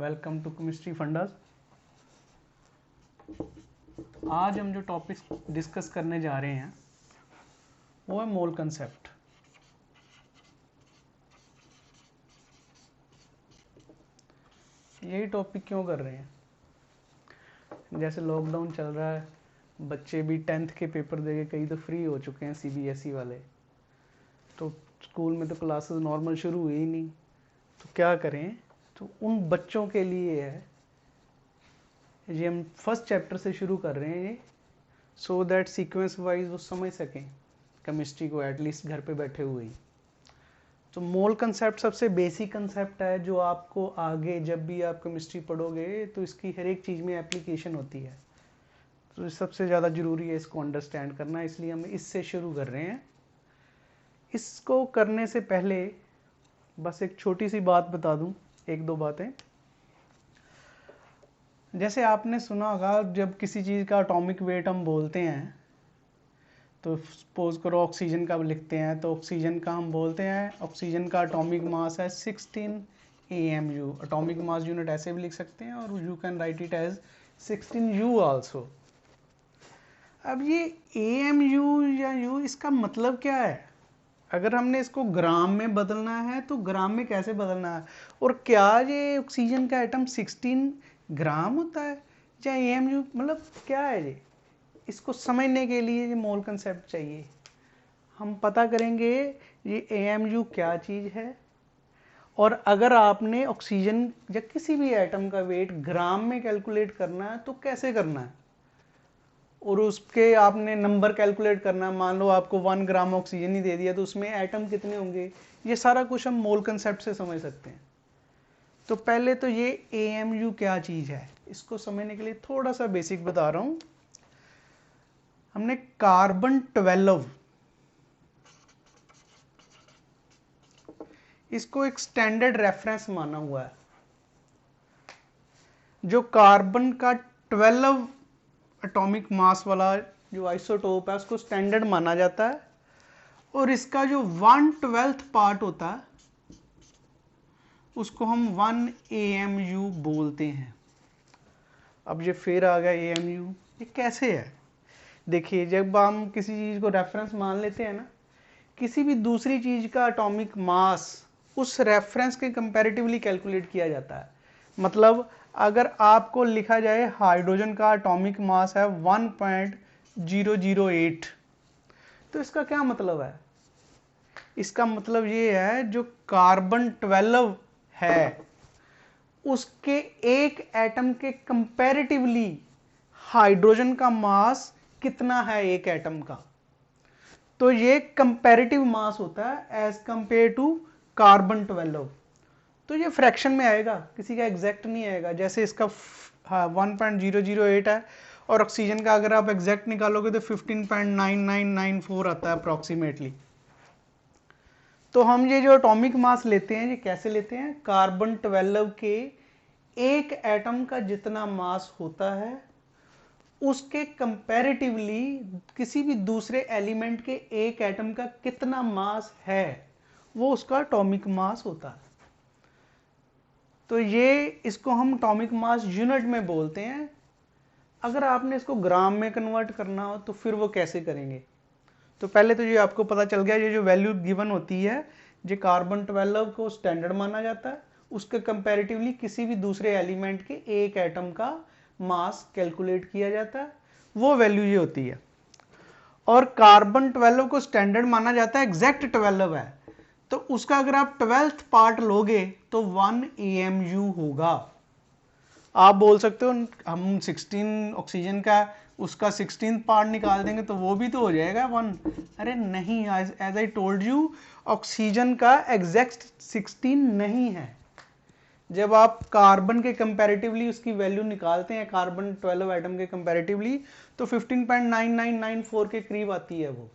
Welcome to chemistry fundas. आज हम जो टॉपिक डिस्कस करने जा रहे हैं वो है मोल कंसेप्ट। यही टॉपिक क्यों कर रहे हैं? जैसे लॉकडाउन चल रहा है, बच्चे भी 10th के पेपर देके कई तो फ्री हो चुके हैं, CBSE वाले। तो स्कूल में तो क्लासेस नॉर्मल शुरू हुई ही नहीं, तो क्या करें? तो उन बच्चों के लिए है ये, हम फर्स्ट चैप्टर से शुरू कर रहे हैं, सो दैट सीक्वेंस वाइज वो समझ सकें केमिस्ट्री को, एटलीस्ट घर पे बैठे हुए ही। तो मोल कंसेप्ट सबसे बेसिक कंसेप्ट है जो आपको आगे जब भी आप केमिस्ट्री पढ़ोगे तो इसकी हर एक चीज़ में एप्लीकेशन होती है। तो सबसे ज़्यादा ज़रूरी है इसको अंडरस्टैंड करना, इसलिए हम इससे शुरू कर रहे हैं। इसको करने से पहले बस एक छोटी सी बात बता दूं, एक दो बातें। जैसे आपने सुना होगा, जब किसी चीज़ का एटॉमिक वेट हम बोलते हैं तो सपोज करो ऑक्सीजन का लिखते हैं, तो ऑक्सीजन का हम बोलते हैं, ऑक्सीजन का एटॉमिक मास है 16 AMU। एटॉमिक मास यूनिट ऐसे भी लिख सकते हैं और you can write it as 16U also. अब ये AMU या U, इसका मतलब क्या है? अगर हमने इसको ग्राम में बदलना है तो ग्राम में कैसे बदलना है? और क्या ये ऑक्सीजन का एटम 16 ग्राम होता है या AMU, मतलब क्या है ये? इसको समझने के लिए ये मोल कंसेप्ट चाहिए। हम पता करेंगे ये AMU क्या चीज़ है, और अगर आपने ऑक्सीजन या किसी भी एटम का वेट ग्राम में कैलकुलेट करना है तो कैसे करना है, और उसके आपने नंबर कैलकुलेट करना है। मान लो आपको 1 ग्राम ऑक्सीजन ही दे दिया तो उसमें एटम कितने होंगे, ये सारा कुछ हम मोल कंसेप्ट से समझ सकते हैं। तो पहले तो ये AMU क्या चीज़ है, इसको समझने के लिए थोड़ा सा बेसिक बता रहा हूँ। हमने कार्बन 12 इसको एक स्टैंडर्ड रेफरेंस माना हुआ है। जो कार्बन का 12 एटॉमिक मास वाला जो आइसोटोप है उसको स्टैंडर्ड माना जाता है, और इसका जो 1/12 पार्ट होता है उसको हम 1 AMU बोलते हैं। अब ये फिर आ गया AMU, ये कैसे है? देखिए, जब हम किसी चीज़ को रेफरेंस मान लेते हैं ना, किसी भी दूसरी चीज़ का एटॉमिक मास उस रेफरेंस के कंपैरेटिवली कैलकुलेट किया जाता है। मतलब अगर आपको लिखा जाए हाइड्रोजन का एटॉमिक मास है 1.008, तो इसका क्या मतलब है? इसका मतलब ये है जो कार्बन 12 है उसके एक एटम के कंपैरेटिवली हाइड्रोजन का मास कितना है एक एटम का। तो ये कंपैरेटिव मास होता है एज कंपेयर टू कार्बन 12। तो ये फ्रैक्शन में आएगा, किसी का एग्जैक्ट नहीं आएगा। जैसे इसका 1.008 है और ऑक्सीजन का अगर आप एग्जैक्ट निकालोगे तो 15.9994 आता है अप्रॉक्सीमेटली। तो हम ये जो एटॉमिक मास लेते हैं, ये कैसे लेते हैं? कार्बन 12 के एक एटम का जितना मास होता है उसके कंपैरेटिवली किसी भी दूसरे एलिमेंट के एक एटम का कितना मास है, वो उसका एटॉमिक मास होता है। तो ये इसको हम एटॉमिक मास यूनिट में बोलते हैं। अगर आपने इसको ग्राम में कन्वर्ट करना हो तो फिर वो कैसे करेंगे? तो पहले तो ये आपको पता चल गया, ये जो वैल्यू गिवन होती है, जो कार्बन 12 को स्टैंडर्ड माना जाता है, उसके कंपैरेटिवली किसी भी दूसरे एलिमेंट के एक एटम का मास कैलकुलेट किया जाता है, वो वैल्यू ये होती है। और कार्बन 12 को स्टैंडर्ड माना जाता है, एग्जैक्ट 12 है, तो उसका अगर आप 12th पार्ट लोगे तो 1 AMU होगा। आप बोल सकते हो हम 16 ऑक्सीजन का उसका 16th पार्ट निकाल देंगे तो वो भी तो हो जाएगा 1। अरे नहीं, as I told you, oxygen का एग्जैक्ट 16 नहीं है। जब आप कार्बन के कंपैरेटिवली उसकी वैल्यू निकालते हैं, कार्बन 12 एटम के कंपैरेटिवली, तो 15.9994 के करीब आती है वो।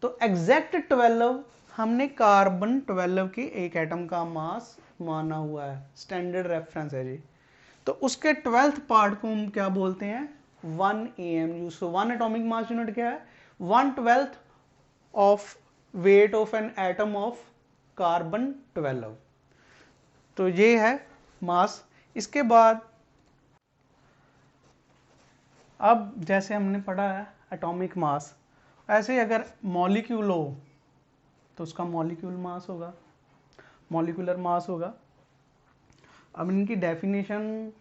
तो एग्जैक्ट 12 हमने कार्बन 12 के एक एटम का मास माना हुआ है, स्टैंडर्ड रेफरेंस है जी। तो उसके 12th पार्ट को हम क्या बोलते हैं? 1 AMU। सो 1 एटॉमिक मास यूनिट क्या है? 1/12 of weight of an atom of carbon 12। तो ये है मास। इसके बाद अब जैसे हमने पढ़ा है एटॉमिक मास, ऐसे अगर मॉलिक्यूल हो तो उसका मॉलिक्यूल मास होगा, मॉलिक्यूलर मास होगा। अब इनकी डेफिनेशन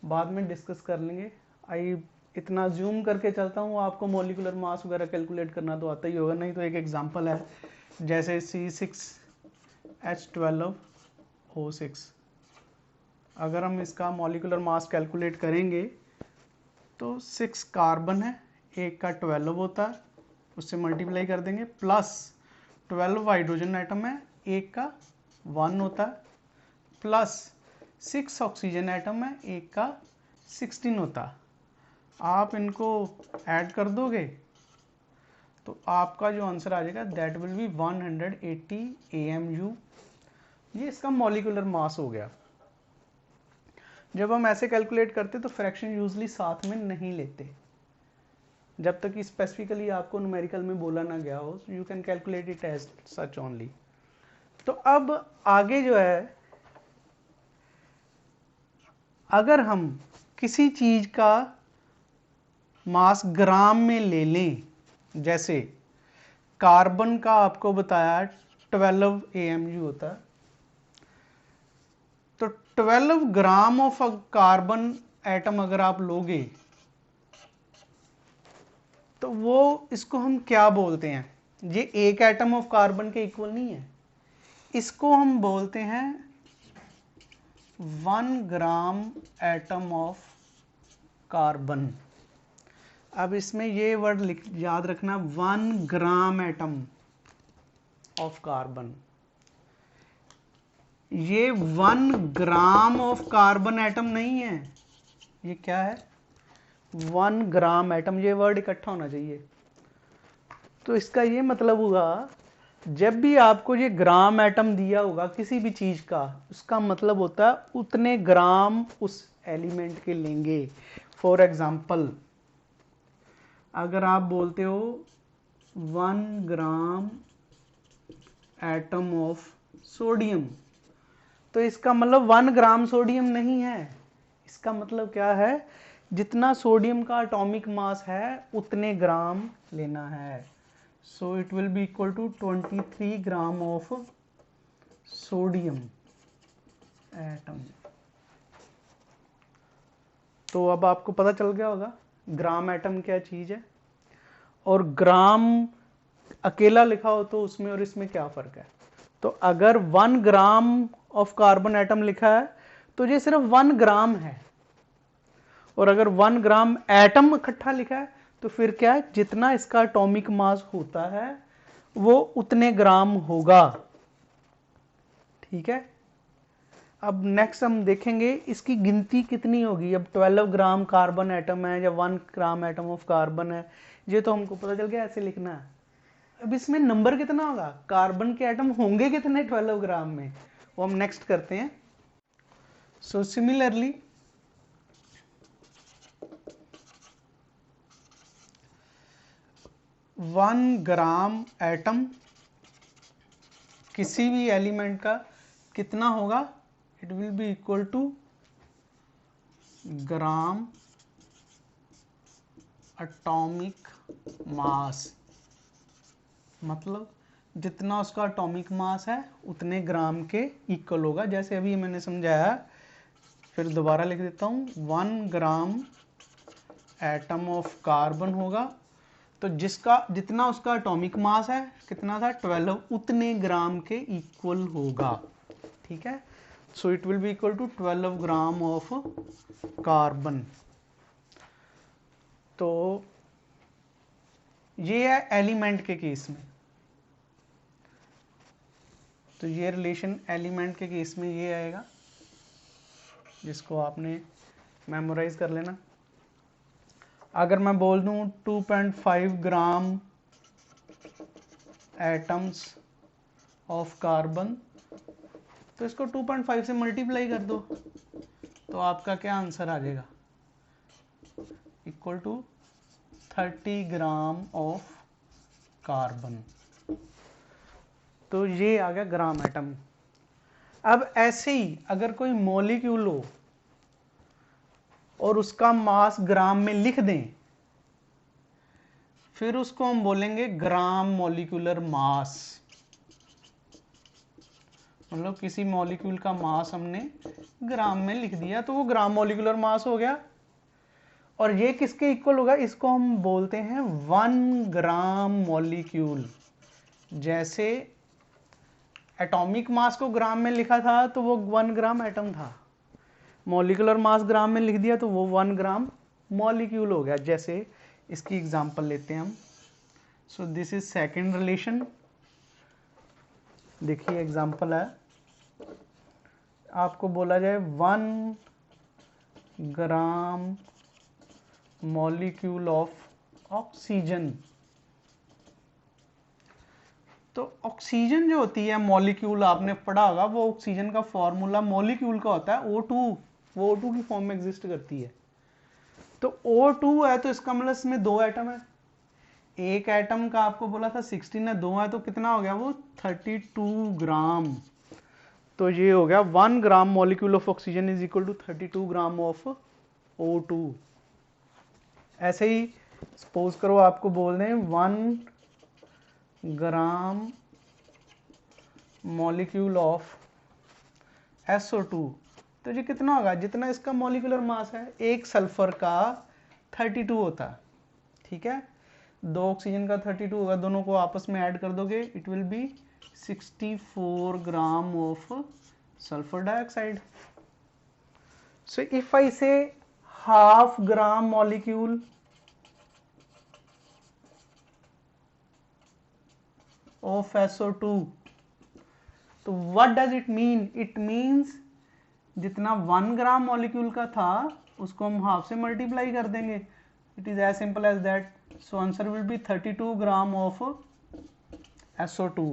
बाद में डिस्कस कर लेंगे। आई इतना जूम करके चलता हूँ, आपको मॉलिक्यूलर मास वगैरह कैलकुलेट करना तो आता ही होगा, नहीं तो एक एग्जांपल है जैसे C6H12O6, अगर हम इसका मॉलिक्यूलर मास कैलकुलेट करेंगे तो 6 कार्बन है, एक का 12 होता है, उससे मल्टीप्लाई कर देंगे, प्लस 12 हाइड्रोजन एटम है, एक का 1 होता है, प्लस 6 ऑक्सीजन एटम है, एक का 16 होता है। आप इनको ऐड कर दोगे तो आपका जो आंसर आ जाएगा दैट विल बी 180 AMU। ये इसका मॉलिक्यूलर मास हो गया। जब हम ऐसे कैलकुलेट करते तो फ्रैक्शन यूजली साथ में नहीं लेते, जब तक कि स्पेसिफिकली आपको न्यूमेरिकल में बोला ना गया हो, you can calculate it as such only. तो अब आगे जो है, अगर हम किसी चीज का मास ग्राम में ले लें, जैसे कार्बन का आपको बताया 12 AMU होता है, तो 12 ग्राम ऑफ कार्बन एटम अगर आप लोगे तो वो, इसको हम क्या बोलते हैं, ये एक एटम ऑफ कार्बन के इक्वल नहीं है, इसको हम बोलते हैं 1 ग्राम एटम ऑफ कार्बन। अब इसमें ये वर्ड याद रखना, 1 ग्राम एटम ऑफ कार्बन। ये 1 ग्राम ऑफ कार्बन एटम नहीं है, ये क्या है, 1 ग्राम एटम, ये वर्ड इकट्ठा होना चाहिए। तो इसका ये मतलब हुआ, जब भी आपको ये ग्राम एटम दिया होगा किसी भी चीज का, उसका मतलब होता है उतने ग्राम उस एलिमेंट के लेंगे। फॉर एग्जाम्पल, अगर आप बोलते हो 1 ग्राम एटम ऑफ सोडियम, तो इसका मतलब 1 ग्राम सोडियम नहीं है, इसका मतलब क्या है, जितना सोडियम का एटॉमिक मास है उतने ग्राम लेना है। So it will be equal to 23 gram of sodium atom. तो अब आपको पता चल गया होगा ग्राम एटम क्या चीज है, और ग्राम अकेला लिखा हो तो उसमें और इसमें क्या फर्क है। तो अगर 1 ग्राम ऑफ कार्बन एटम लिखा है तो ये सिर्फ 1 ग्राम है, और अगर 1 ग्राम एटम इकट्ठा लिखा है तो फिर क्या है, जितना इसका एटॉमिक मास होता है वो उतने ग्राम होगा। ठीक है, अब नेक्स्ट हम देखेंगे इसकी गिनती कितनी होगी। अब 12 ग्राम कार्बन एटम है या 1 ग्राम एटम ऑफ कार्बन है, ये तो हमको पता चल गया, ऐसे लिखना है। अब इसमें नंबर कितना होगा, कार्बन के एटम होंगे कितने 12 ग्राम में, वो हम नेक्स्ट करते हैं। सो सिमिलरली 1 ग्राम एटम किसी भी एलिमेंट का कितना होगा, it will be equal to gram atomic mass, मतलब जितना उसका एटॉमिक मास है उतने ग्राम के इक्वल होगा। जैसे अभी मैंने समझाया, फिर दोबारा लिख देता हूँ, 1 ग्राम एटम ऑफ कार्बन होगा तो जिसका जितना उसका एटॉमिक मास है कितना था 12, उतने ग्राम के इक्वल होगा। ठीक है, so it will be equal to 12 gram of carbon. तो ये है एलिमेंट के केस में, तो ये रिलेशन एलिमेंट के केस में ये आएगा, जिसको आपने मेमोराइज कर लेना। अगर मैं बोल दूं 2.5 ग्राम एटम्स ऑफ कार्बन, तो इसको 2.5 से मल्टीप्लाई कर दो तो आपका क्या आंसर आ जाएगा, equal to 30 gram of carbon. तो ये आ गया ग्राम एटम। अब ऐसे ही अगर कोई मॉलिक्यूल हो, और उसका मास ग्राम में लिख दें, फिर उसको हम बोलेंगे ग्राम मॉलिक्यूलर मास। मतलब किसी मॉलिक्यूल का मास हमने ग्राम में लिख दिया तो वो ग्राम मॉलिक्यूलर मास हो गया। और ये किसके इक्वल होगा, इसको हम बोलते हैं 1 ग्राम मॉलिक्यूल। जैसे एटॉमिक मास को ग्राम में लिखा था तो वो 1 ग्राम एटम था, मॉलिक्यूलर मास ग्राम में लिख दिया तो वो 1 ग्राम मॉलिक्यूल हो गया। जैसे इसकी एग्जांपल लेते हैं हम। So this is second relation. देखिए एग्जांपल है, आपको बोला जाए 1 ग्राम मॉलिक्यूल ऑफ ऑक्सीजन। तो ऑक्सीजन जो होती है मॉलिक्यूल, आपने पढ़ा होगा, वो ऑक्सीजन का फॉर्मूला मॉलिक्यूल का होता है O2, वो O2 की फॉर्म में एग्जिस्ट करती है। तो O2 है तो इसका मतलब इसमें 2 एटम है। एक एटम का आपको बोला था 16 है, 2 है तो कितना हो गया वो 32 ग्राम। तो ये हो गया 1 gram molecule of oxygen is equal to 32 gram of O2। ऐसे ही सपोज करो आपको बोल दें 1 ग्राम मॉलिक्यूल ऑफ SO2, तो ये कितना होगा, जितना इसका मॉलिक्यूलर मास है। एक सल्फर का 32 होता है, ठीक है, 2 ऑक्सीजन का 32 होगा, दोनों को आपस में ऐड कर दोगे, it will B 64 gram of sulphur dioxide. So if I से half gram molecule of SO2, तो what does it mean? It means जितना 1 ग्राम मॉलिक्यूल का था उसको हम हाफ से मल्टीप्लाई कर देंगे। It is as simple as that. So answer will be 32 gram of SO2।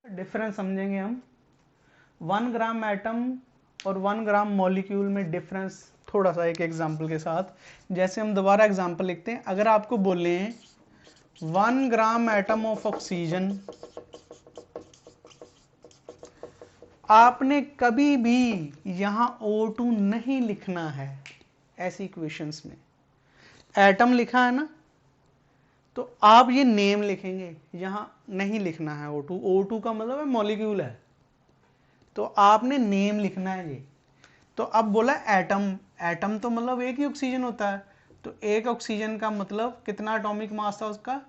Difference समझेंगे हम। 1 ग्राम एटम और 1 ग्राम मॉलिक्यूल में डिफरेंस थोड़ा सा एक एग्जांपल के साथ। जैसे हम दोबारा एग्जांपल लिखते हैं, अगर आपको बोले 1 ग्राम एटम ऑफ ऑक्सीजन, आपने कभी भी यहां O2 नहीं लिखना है। ऐसी इक्वेशंस में एटम लिखा है ना, तो आप ये नेम लिखेंगे, यहां नहीं लिखना है O2। O2 का मतलब है मॉलिक्यूल है, तो आपने नेम लिखना है ये। तो अब बोला एटम, एटम तो मतलब एक ही ऑक्सीजन होता है, तो एक ऑक्सीजन का मतलब कितना एटॉमिक मास था उसका,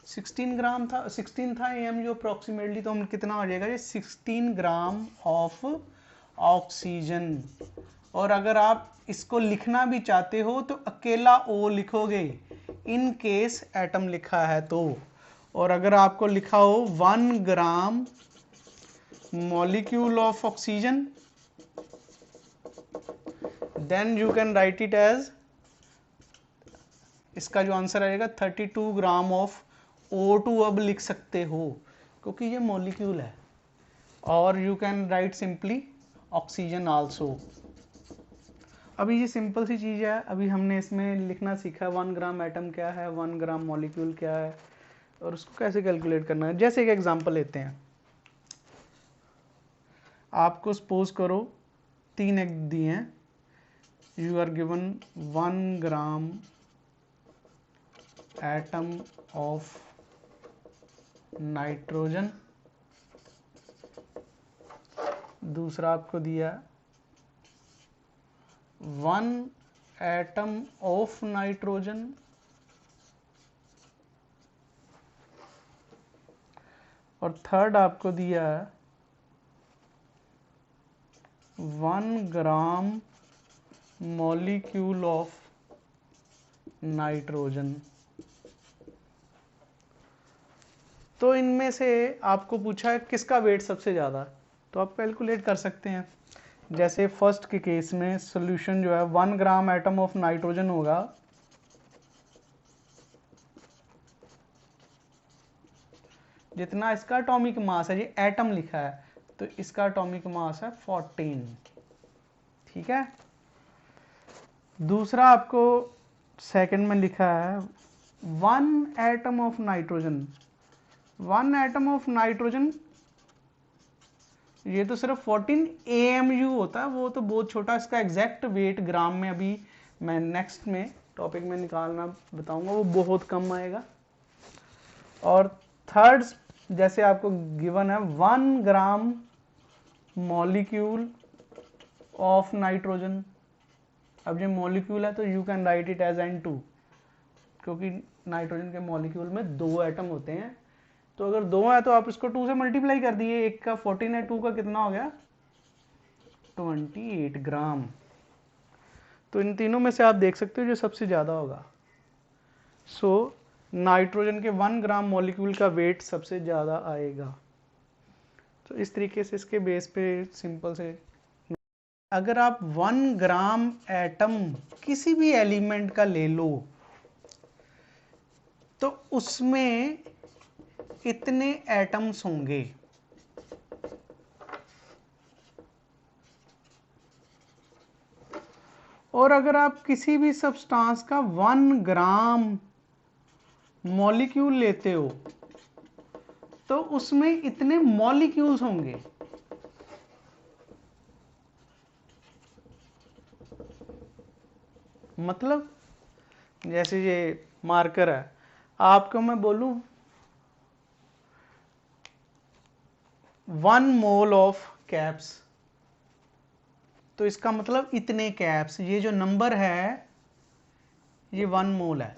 16 ग्राम था, 16 था एम जो अप्रोक्सीमेटली, तो हम कितना हो जाएगा ये 16 ग्राम ऑफ ऑक्सीजन। और अगर आप इसको लिखना भी चाहते हो तो अकेला O लिखोगे इन केस एटम लिखा है तो। और अगर आपको लिखा हो 1 gram molecule of oxygen, then you can write it as, इसका जो आंसर आएगा 32 ग्राम ऑफ O2 अब लिख सकते हो क्योंकि ये मॉलिक्यूल है। और you can right simply oxygen also. अभी ये सिंपल सी चीज़ है, अभी हमने इसमें लिखना सीखा 1 ग्राम एटम क्या है, 1 ग्राम मॉलिक्यूल क्या है और उसको कैसे कैलकुलेट करना है। जैसे एक एग्जांपल लेते हैं, आपको सपोज करो 3 एग दिए हैं, you are given 1 gram atom of nitrogen, दूसरा आपको दिया 1 एटम ऑफ नाइट्रोजन, और थर्ड आपको दिया 1 ग्राम मॉलिक्यूल ऑफ नाइट्रोजन। तो इनमें से आपको पूछा है किसका वेट सबसे ज़्यादा, तो आप कैलकुलेट कर सकते हैं। जैसे फर्स्ट के केस में सॉल्यूशन जो है 1 ग्राम एटम ऑफ नाइट्रोजन होगा, जितना इसका एटॉमिक मास है, ये एटम लिखा है तो इसका एटॉमिक मास है 14, ठीक है। दूसरा आपको सेकंड में लिखा है 1 atom of nitrogen, 1 atom of nitrogen ये तो सिर्फ 14 AMU होता है, वो तो बहुत छोटा, इसका एग्जैक्ट वेट ग्राम में अभी मैं नेक्स्ट में टॉपिक में निकालना बताऊंगा, वो बहुत कम आएगा। और थर्ड, जैसे आपको गिवन है 1 ग्राम मॉलिक्यूल ऑफ नाइट्रोजन। अब ये मॉलिक्यूल है तो you can write it as N2, क्योंकि नाइट्रोजन के मॉलिक्यूल में 2 एटम होते हैं, तो अगर 2 है तो आप इसको 2 से मल्टीप्लाई कर दिए, एक का 14 है, 2 का कितना हो गया 28 ग्राम। तो इन तीनों में से आप देख सकते हो जो सबसे ज़्यादा होगा। सो नाइट्रोजन के 1 ग्राम मॉलिक्यूल का वेट सबसे ज़्यादा आएगा। तो इस तरीके से इसके बेस पे सिंपल से, अगर आप 1 ग्राम एटम किसी भी एलिमेंट का ले लो तो उसमें इतने एटम्स होंगे। और अगर आप किसी भी सब्सटेंस का 1 ग्राम मॉलिक्यूल लेते हो तो उसमें इतने मॉलिक्यूल्स होंगे। मतलब जैसे ये मार्कर है, आपको मैं बोलूं 1 मोल ऑफ कैप्स, तो इसका मतलब इतने कैप्स, ये जो नंबर है ये 1 मोल है।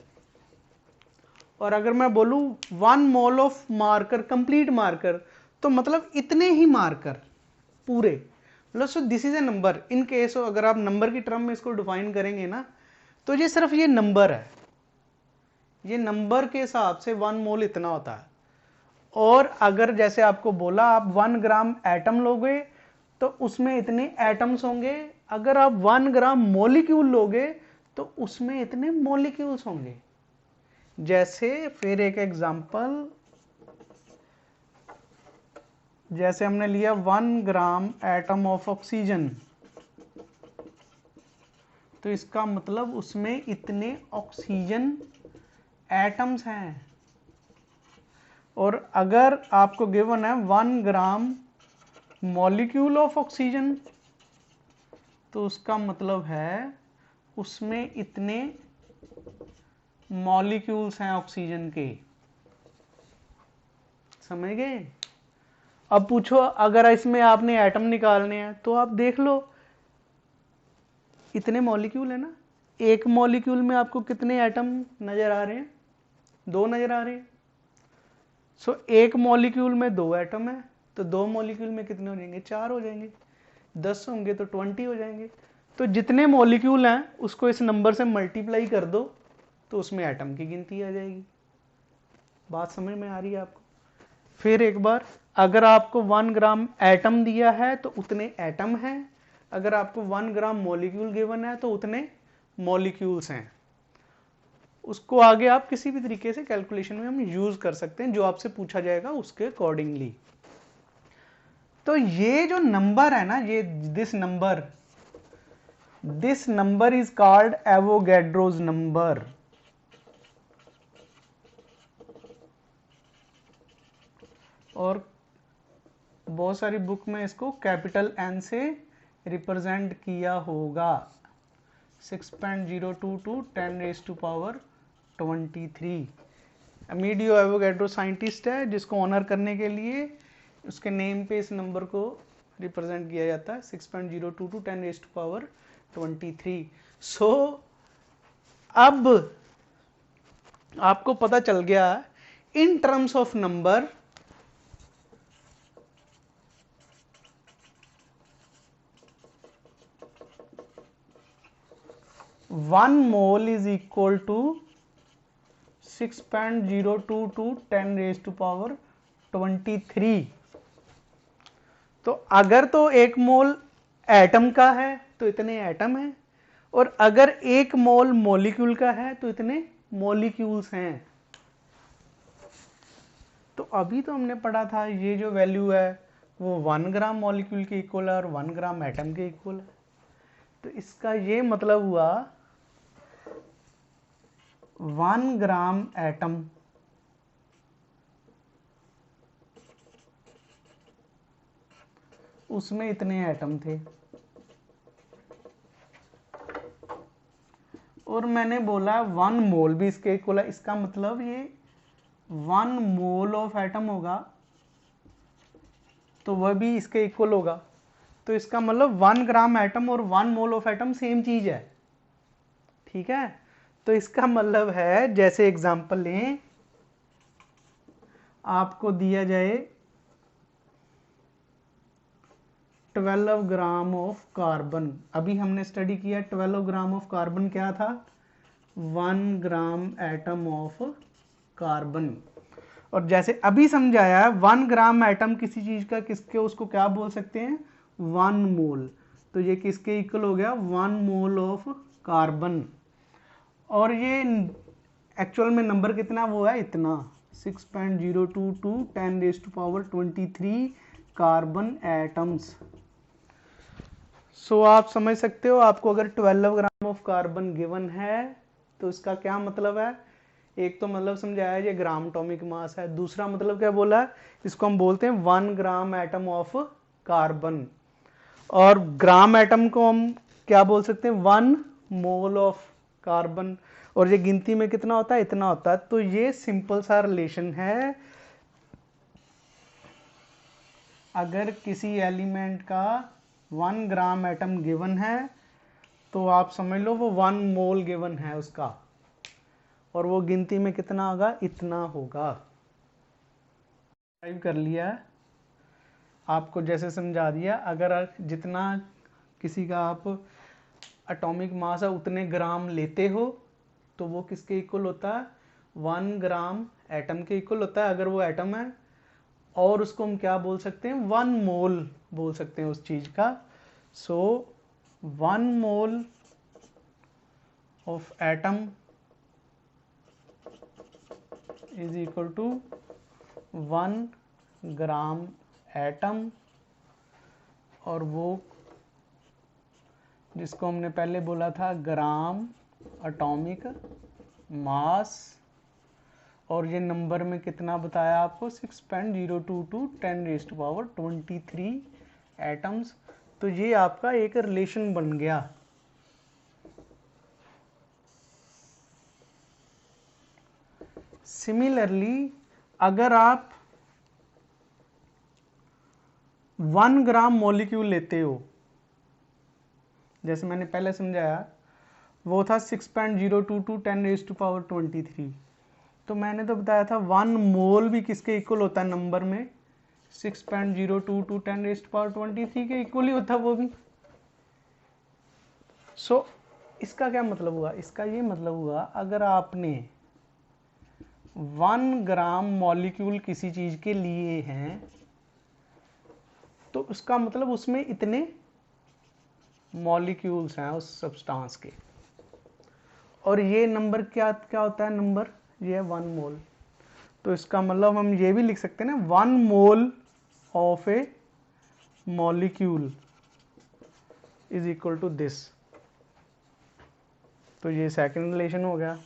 और अगर मैं बोलूं 1 mole of marker, complete marker, तो मतलब इतने ही मार्कर पूरे, मतलब so this is a number. In case अगर आप नंबर की टर्म में इसको डिफाइन करेंगे ना, तो ये सिर्फ ये नंबर है, ये नंबर के हिसाब से 1 मोल इतना होता है। और अगर जैसे आपको बोला आप 1 ग्राम एटम लोगे तो उसमें इतने एटम्स होंगे, अगर आप 1 ग्राम मॉलिक्यूल लोगे तो उसमें इतने मॉलिक्यूल्स होंगे। जैसे फिर एक एग्जांपल, जैसे हमने लिया 1 ग्राम एटम ऑफ ऑक्सीजन, तो इसका मतलब उसमें इतने ऑक्सीजन एटम्स हैं। और अगर आपको गिवन है 1 ग्राम मॉलिक्यूल ऑफ ऑक्सीजन, तो उसका मतलब है उसमें इतने मॉलिक्यूल्स हैं ऑक्सीजन के। समझ गए? अब पूछो अगर इसमें आपने एटम निकालने हैं तो आप देख लो, इतने मॉलिक्यूल है ना, एक मॉलिक्यूल में आपको कितने एटम नजर आ रहे हैं? 2 नजर आ रहे हैं। सो एक मॉलिक्यूल में 2 एटम है, तो 2 मॉलिक्यूल में कितने हो जाएंगे? 4 हो जाएंगे। 10 होंगे तो 20 हो जाएंगे। तो जितने मॉलिक्यूल हैं उसको इस नंबर से मल्टीप्लाई कर दो तो उसमें एटम की गिनती आ जाएगी। बात समझ में आ रही है आपको? फिर एक बार, अगर आपको 1 ग्राम एटम दिया है तो उतने एटम हैं, अगर आपको 1 ग्राम मॉलिक्यूल गिवन है तो उतने मॉलिक्यूल्स हैं। उसको आगे आप किसी भी तरीके से कैलकुलेशन में हम यूज कर सकते हैं, जो आपसे पूछा जाएगा उसके अकॉर्डिंगली। तो ये जो नंबर है ना, ये this number is called Avogadro's number. और बहुत सारी बुक में इसको कैपिटल एन से रिप्रेजेंट किया होगा। 6.022 10⁻23। अमीडियो एवोगैड्रो साइंटिस्ट है जिसको ऑनर करने के लिए उसके नेम पे इस नंबर को रिप्रेजेंट किया जाता है, 6.022 10⁻23। सो अब आपको पता चल गया in terms of number 1 mole is equal to 6.022 10⁻23। तो अगर तो 1 मोल एटम का है तो इतने एटम हैं, और अगर 1 मोल मॉलिक्यूल का है तो इतने मॉलिक्यूल्स हैं। तो अभी तो हमने पढ़ा था ये जो वैल्यू है वो 1 ग्राम मॉलिक्यूल के इक्वल है और 1 ग्राम एटम के इक्वल है। तो इसका ये मतलब हुआ 1 ग्राम एटम उसमें इतने एटम थे, और मैंने बोला 1 मोल भी इसके इक्वल है, इसका मतलब ये 1 मोल ऑफ एटम होगा तो वह भी इसके इक्वल होगा। तो इसका मतलब 1 ग्राम एटम और 1 मोल ऑफ एटम सेम चीज है, ठीक है। तो इसका मतलब है, जैसे एग्जांपल लें, आपको दिया जाए 12 ग्राम ऑफ कार्बन, अभी हमने स्टडी किया 12 ग्राम ऑफ कार्बन क्या था, 1 ग्राम एटम ऑफ कार्बन। और जैसे अभी समझाया 1 ग्राम एटम किसी चीज का किसके, उसको क्या बोल सकते हैं, 1 मोल। तो ये किसके इक्वल हो गया, 1 मोल ऑफ कार्बन। और ये एक्चुअल में नंबर कितना वो है, इतना 6.022 10⁻23 कार्बन एटम्स। सो आप समझ सकते हो, आपको अगर 12 ग्राम ऑफ कार्बन गिवन है तो इसका क्या मतलब है। एक तो मतलब समझाया ये ग्राम एटॉमिक मास है, दूसरा मतलब क्या बोला है, इसको हम बोलते हैं 1 ग्राम एटम ऑफ कार्बन। और ग्राम एटम को हम क्या बोल सकते हैं, 1 मोल ऑफ कार्बन। और ये गिनती में कितना होता है, इतना होता है। तो ये सिंपल सा रिलेशन है, अगर किसी एलिमेंट का 1 ग्राम एटम गिवन है तो आप समझ लो वो 1 मोल गिवन है उसका, और वो गिनती में कितना होगा, इतना होगा। टाइप कर लिया है, आपको जैसे समझा दिया। अगर जितना किसी का आप एटॉमिक मास है उतने ग्राम लेते हो तो वो किसके इक्वल होता है, 1 ग्राम एटम के इक्वल होता है अगर वो एटम है। और उसको हम क्या बोल सकते हैं, 1 मोल बोल सकते हैं उस चीज का। So 1 mole of atom is equal to 1 gram atom. और वो जिसको हमने पहले बोला था ग्राम एटॉमिक मास, और ये नंबर में कितना बताया आपको, 6.022 10⁻23 एटम्स। तो ये आपका एक रिलेशन बन गया। सिमिलरली अगर आप 1 ग्राम मॉलिक्यूल लेते हो, जैसे मैंने पहले समझाया वो था 6.022 10⁻23, तो मैंने तो बताया था 1 मोल भी किसके इक्वल होता है नंबर में, 6.022 10⁻23 के इक्वल ही होता है वो भी। सो इसका क्या मतलब हुआ, इसका ये मतलब हुआ अगर आपने 1 ग्राम मॉलिक्यूल किसी चीज के लिए हैं तो उसका मतलब उसमें इतने मॉलिक्यूल्स हैं उस सब्सटेंस के। और ये नंबर क्या क्या होता है, नंबर ये है 1 मोल। तो इसका मतलब हम ये भी लिख सकते हैं ना, 1 mole of a molecule is equal to this. तो ये सेकंड रिलेशन हो गया।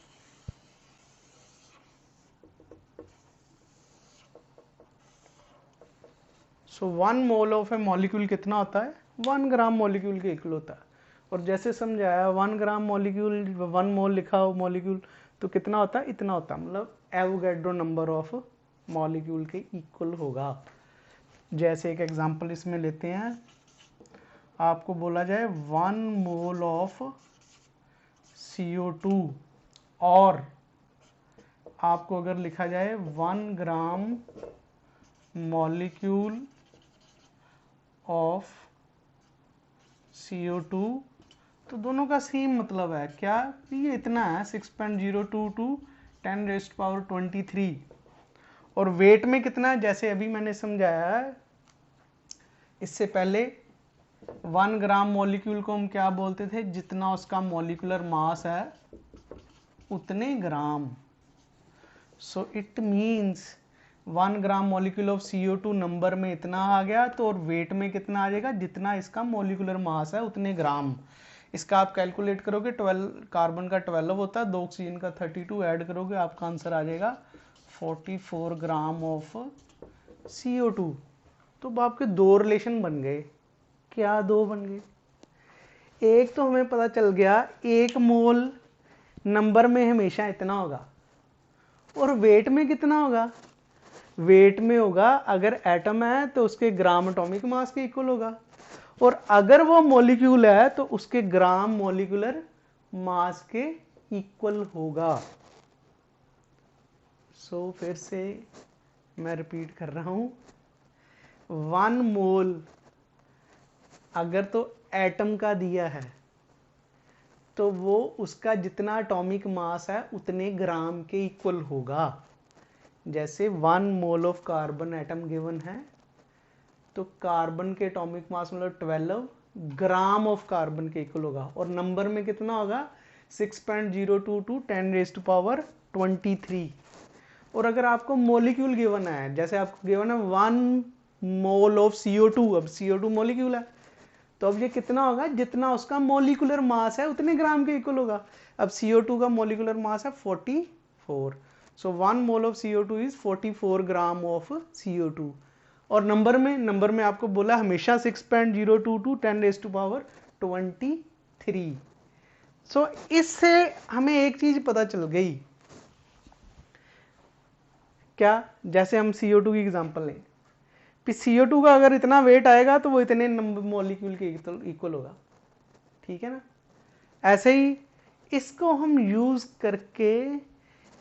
सो 1 मोल ऑफ ए मॉलिक्यूल कितना होता है, 1 ग्राम मॉलिक्यूल के इक्वल होता है। और जैसे समझाया 1 ग्राम मॉलिक्यूल 1 मोल लिखा हो मॉलिक्यूल तो कितना होता है, इतना होता है, मतलब एवोगैड्रो नंबर ऑफ मॉलिक्यूल के इक्वल होगा। जैसे एक एग्जांपल इसमें लेते हैं, आपको बोला जाए 1 मोल ऑफ CO2, और आपको अगर लिखा जाए 1 ग्राम मॉलिक्यूल ऑफ CO2, तो दोनों का सेम मतलब है क्या, ये इतना है 6.022 10⁻23। और वेट में कितना है, जैसे अभी मैंने समझाया है इससे पहले 1 ग्राम मॉलिक्यूल को हम क्या बोलते थे, जितना उसका मॉलिक्यूलर मास है उतने gram. So it means 1 gram molecule of CO2 number में इतना आ गया, तो और वेट में कितना आ जाएगा, जितना इसका मॉलिक्यूलर मास है उतने ग्राम। इसका आप कैलकुलेट करोगे, 12 कार्बन का 12 होता है, 2 ऑक्सीजन का 32, ऐड करोगे आपका आंसर आ जाएगा 44 ग्राम ऑफ CO2। तो आपके 2 रिलेशन बन गए। क्या दो बन गए? एक तो हमें पता चल गया 1 मोल नंबर में हमेशा इतना होगा, और वेट में कितना होगा? वेट में होगा, अगर एटम है तो उसके ग्राम एटॉमिक मास के इक्वल होगा, और अगर वो मॉलिक्यूल है तो उसके ग्राम मॉलिक्यूलर मास के इक्वल होगा। सो फिर से मैं रिपीट कर रहा हूं, 1 मोल अगर तो एटम का दिया है तो वो उसका जितना एटॉमिक मास है उतने ग्राम के इक्वल होगा। जैसे 1 mole of carbon atom given है तो कार्बन के एटॉमिक मास मतलब 12 ग्राम ऑफ कार्बन के इक्वल होगा, और नंबर में कितना होगा? 6.022 10⁻23। और अगर आपको मॉलिक्यूल गिवन है, जैसे आपको गिवन है 1 मोल ऑफ CO2, अब CO2 मॉलिक्यूल है तो अब ये कितना होगा? जितना उसका मॉलिक्यूलर मास है उतने ग्राम के इक्वल होगा। अब CO2 का मॉलिक्यूलर मास है 44, सो 1 mole of CO2 is 44 gram of CO2। और नंबर में आपको बोला हमेशा 6.022 10⁻23। सो इससे हमें एक चीज पता चल गई, क्या? जैसे हम CO2 की एग्जांपल लें, CO2 का अगर इतना वेट आएगा तो वो इतने नंबर मॉलिक्यूल के इक्वल होगा, ठीक है ना? ऐसे ही इसको हम यूज करके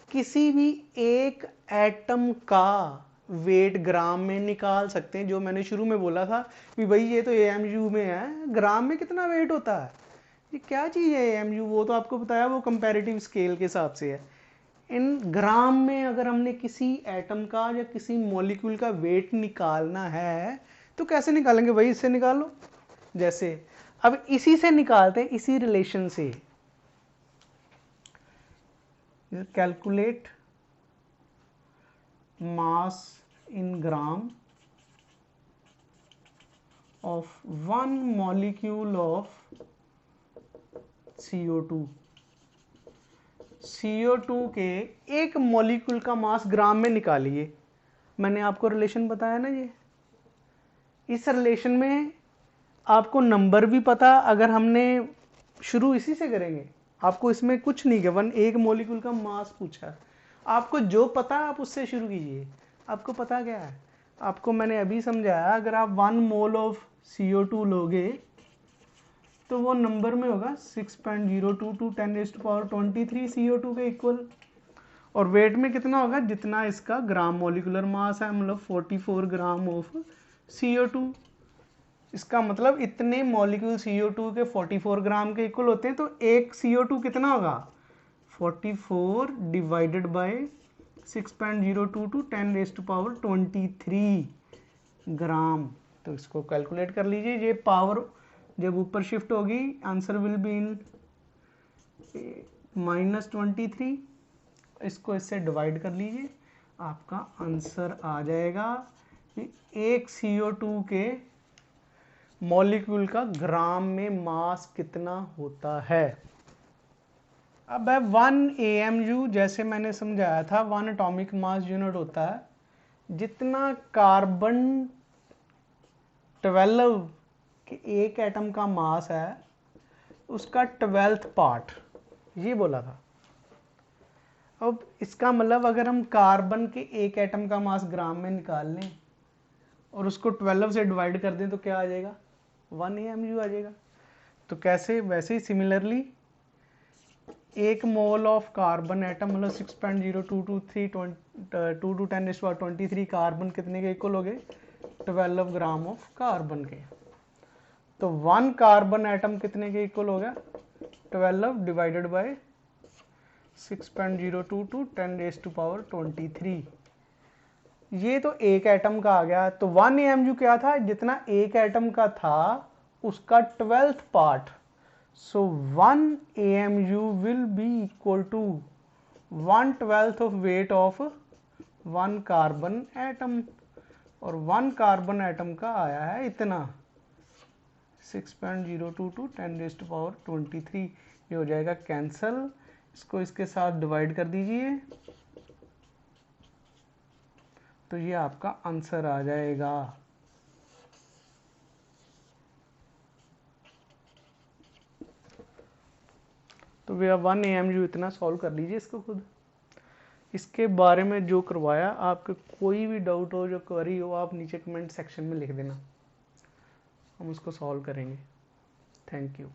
किसी भी एक एटम का वेट ग्राम में निकाल सकते हैं। जो मैंने शुरू में बोला था कि भाई ये तो AMU में है, ग्राम में कितना वेट होता है, ये क्या चीज़ है AMU? वो तो आपको बताया, वो कंपैरेटिव स्केल के हिसाब से है। इन ग्राम में अगर हमने किसी एटम का या किसी मॉलिक्यूल का वेट निकालना है तो कैसे निकालेंगे भाई? इससे निकालो। जैसे अब इसी से निकालते हैं, इसी रिलेशन से। Calculate mass in gram of 1 molecule of CO2। CO2 के एक मॉलिक्यूल का मास ग्राम में निकालिए। मैंने आपको रिलेशन बताया ना ये। इस रिलेशन में आपको नंबर भी पता, अगर हमने शुरू इसी से करेंगे, आपको इसमें कुछ नहीं गिवन, एक मॉलिक्यूल का मास पूछा, आपको जो पता आप उससे शुरू कीजिए। आपको पता क्या है? आपको मैंने अभी समझाया, अगर आप 1 मोल ऑफ CO2 लोगे तो वो नंबर में होगा 6.022 10⁻23 CO2 के इक्वल, और वेट में कितना होगा? जितना इसका ग्राम मॉलिक्यूलर मास है, मतलब 44 ग्राम ऑफ CO2। इसका मतलब इतने मॉलिक्यूल CO2 के 44 ग्राम के इक्वल होते हैं, तो एक CO2 कितना होगा? 44 डिवाइडेड बाय 6.022 10⁻23 ग्राम। तो इसको कैलकुलेट कर लीजिए, ये पावर जब ऊपर शिफ्ट होगी आंसर विल बी इन -23। इसको इससे डिवाइड कर लीजिए, आपका आंसर आ जाएगा कि एक CO2 के मॉलिक्यूल का ग्राम में मास कितना होता है। अब है 1 AMU, जैसे मैंने समझाया था 1 एटॉमिक मास यूनिट होता है जितना कार्बन 12 के एक एटम का मास है उसका 12th पार्ट, ये बोला था। अब इसका मतलब अगर हम कार्बन के एक एटम का मास ग्राम में निकाल लें और उसको 12 से डिवाइड कर दें तो क्या आ जाएगा? 1 AMU आ जाएगा। तो कैसे? वैसे ही सिमिलरली एक मोल ऑफ कार्बन एटम मतलब 6.0223 10⁻23 कार्बन कितने के इक्वल हो गए? 12 ग्राम ऑफ कार्बन के। तो 1 कार्बन एटम कितने के इक्वल हो गया? 12 डिवाइडेड बाय 6.022 10⁻23। ये तो एक एटम का आ गया। तो 1 AMU क्या था? जितना एक एटम का था उसका 12th part. So 1 AMU will be equal to 1/12 of weight of 1 carbon atom, और 1 कार्बन एटम का आया है इतना 6.022 10⁻23। ये हो जाएगा कैंसल, इसको इसके साथ डिवाइड कर दीजिए तो ये आपका आंसर आ जाएगा। तो वे 1 AMU इतना सॉल्व कर लीजिए इसको खुद। इसके बारे में जो करवाया, आपके कोई भी डाउट हो, जो क्वेरी हो, आप नीचे कमेंट सेक्शन में लिख देना, हम उसको सॉल्व करेंगे। Thank you.